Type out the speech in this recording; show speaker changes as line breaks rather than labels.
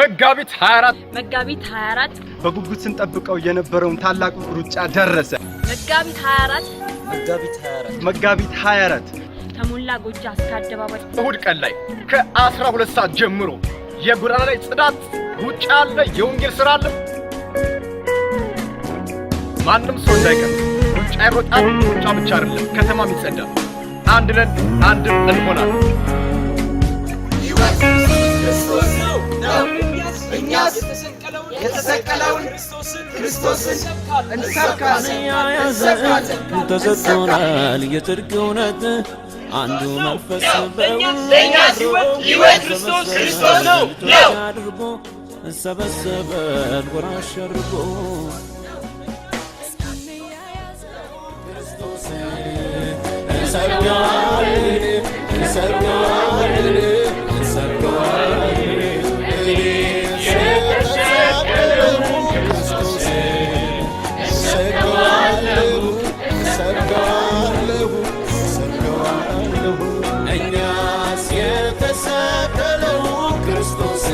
መጋቢት 24 በጉጉት ስንጠብቀው የነበረውን ታላቁ ሩጫ ደረሰ። መጋቢት 24
ከሞላ ጎጃ እስከ አደባባይ
እሁድ ቀን ላይ ከ12 ሰዓት ጀምሮ የጎዳና ላይ ጽዳት ሩጫ አለ፣ የወንጌል ሥራ አለ። ማንም ሰው እንዳይቀር ሩጫ ይሮጣል። ሩጫ ብቻ አይደለም፣ ከተማም ይጸዳል። አንድ ነን፣ አንድ እንሆናለን።
እኛስ የተሰቀለውን ክርስቶስን እንሰብካለን።
ተሰጥቶናል የጽድቅ እውነት አንዱ መንፈስ
በእኛስ ሕይወት ክርስቶስ ነው
አድርጎ ሰበሰበን ወራሽ አድርጎ እኛስ የተሰቀለው ክርስቶስ